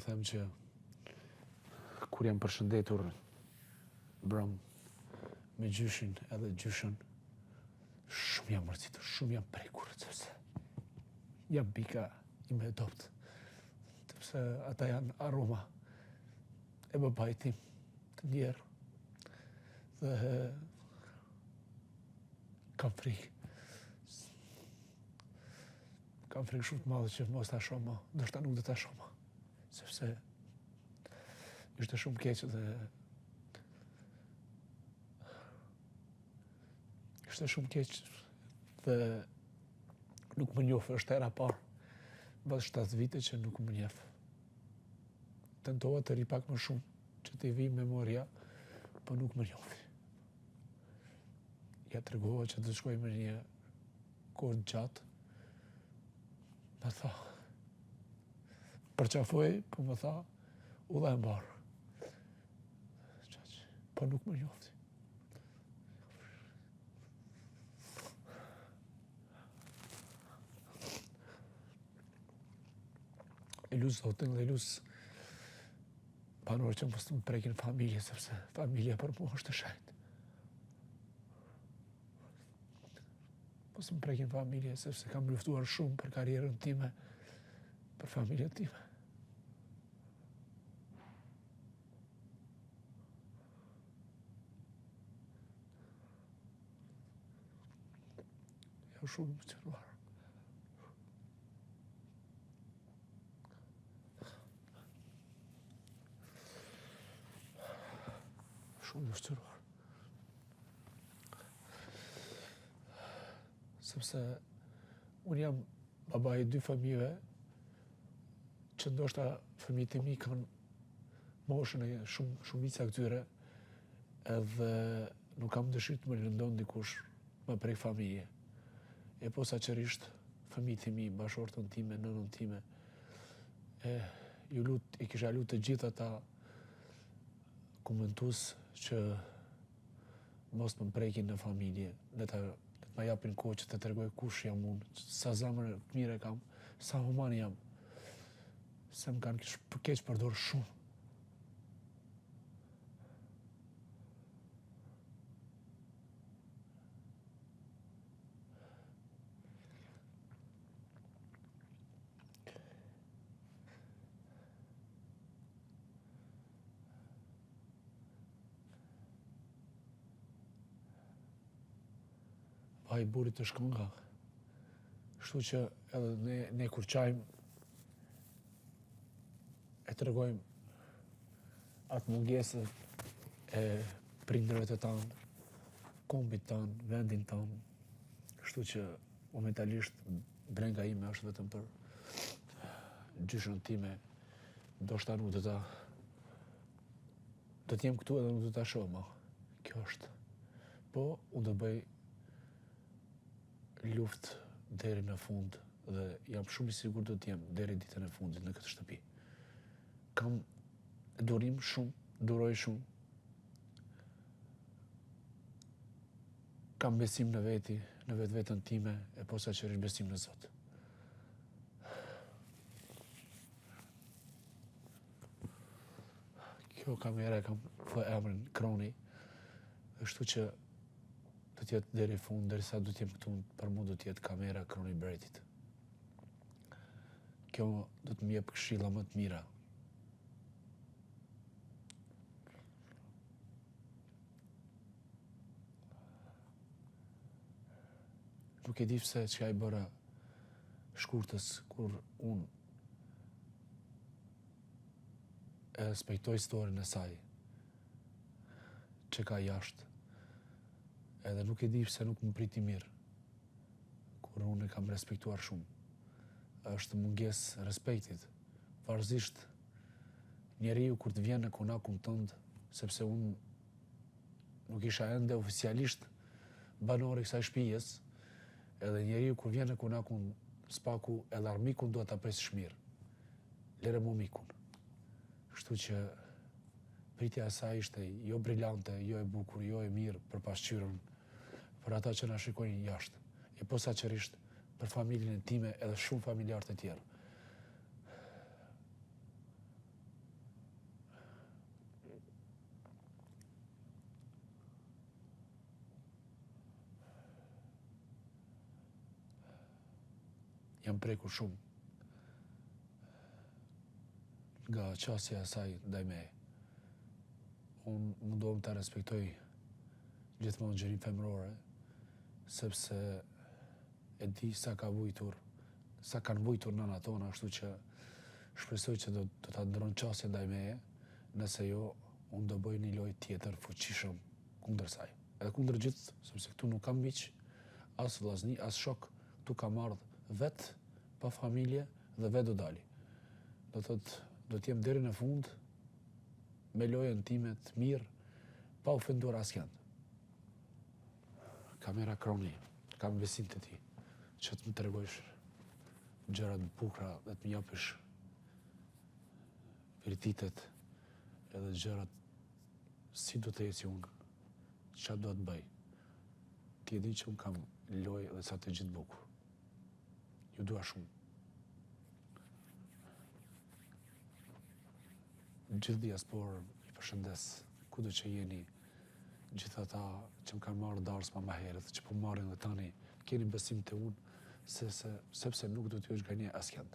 them që kur jam përshëndetur brëm me gjyshin edhe gjyshën, shumë jam mërcitur, shumë jam prekur, sepse jam bika i me dopt, sepse ata janë aroma e babait tim të njerë, dhe kam frikë. Kam frikë shumë të madhe që mos ta shoh më, ndoshta nuk do ta shoh më, sepse ishte shumë keq dhe ishte shumë keq dhe nuk më njoh, është era parë mbas 7 vite që nuk më njeh. Tentova të ri pak më shumë që t'i vi memoria, po nuk më njoh. Ja tregova që të shkoj me një kohë gjatë, më tha, përqafoj, po më tha, u dhe e mbarë. Po nuk më njofti. E lusë zotin dhe lusë banorë që mos të më prekin familje, sepse familja për mua është e shenjtë. Mos më prekin familje, sepse kam luftuar shumë për karrierën time, për familjen time. Jam shumë më qëruar. Shumë më qëruar. Sepse unë jam baba i 2 fëmijëve, që ndoshta fëmijët e mi kanë moshën e shumica këtyre, edhe nuk kam dëshirë të më lëndon dikush më prej familje. E posaçërisht fëmijët e mi, bashortën time, nënën time, i kisha lutë të gjithë ata komentues që mos më prekin në familje, le të ma japin kohë që të tregoj kush jam unë, sa zemër të mire kam, sa human jam, se më kanë keq përdorë shumë. Vaj i burit të shkonga. Kështu që edhe ne kur qajmë, e tregojmë atë mungesë e prindërve të tanë, kombit tanë, vendin tanë. Kështu që momentalisht brenga ime është vetëm për gjyshën time, ndoshta nuk do t'jem këtu edhe nuk do t'a shoh më. Kjo është. Po, unë do bëj luftë deri në fund dhe jam shumë i sigurt do t'jem deri ditën e fundit në këtë shtëpi. Kam durim shumë, duroj shumë. Kam besim në veti, në vetveten time, e posaçërisht besim në Zot. Kjo kamera kam emrin Kroni, kështu që do t'jetë deri fund, derisa do t'jem këtu, për mu do t'jetë kamera Kroni Bretit. Kjo do të më jep këshilla më të mira. Nuk e di pse çka i bëra shkurtës kur unë e respektoj historinë e saj, që ka jashtë. Edhe nuk e di pse nuk më priti mirë, kur unë e kam respektuar shumë. Është mungesë respektit, varzisht njeriu kur të vjen në konakun tënd, sepse unë nuk isha ende oficialisht banor i kësaj shtëpisë, edhe njeriu kur vjen në konakun spaku, edhe armikun duhet ta presësh mirë. Lere mu mikun. Kështu që pritja e saj ishte jo brillante, jo e bukur, jo e mirë për pasqyrën, për ata që na shikojnë jashtë, e posaçërisht për familjen time edhe shumë familjarë të tjerë. jam prekur shumë nga qasja e saj ndaj meje. Unë mundohem të respektoj gjithmonë gjërinë femërore, sepse e di sa kanë vujtur nëna tona, ashtu që shpresoj që do ta ndronë qasja ndaj meje, nëse jo, unë do bëj një lojë tjetër fuqishëm kundër saj. Edhe kundër gjithë, sepse këtu nuk kam miq, as vllazni, as shok, këtu kam ardhur vetë, pa familje dhe vetë do dali. Do thotë, do t'jem deri në fund me lojën time të mirë, pa ofenduar asnjë. Kamera Kroni, kam besim të ti, që të më tregojsh gjërat bukura dhe të më japësh viritetet edhe gjërat si do të eci unë, çfarë do të bëj. Ti e di që unë kam lojë dhe sa të gjithë bukur. Ju dua shumë. Gjithë diasporën i përshëndes, kudo që jeni, gjithë ata që më kanë marrë darsma më herët, që po marrin dhe tani, keni besim të unë, sepse nuk do t'ju shgënjej asnjë.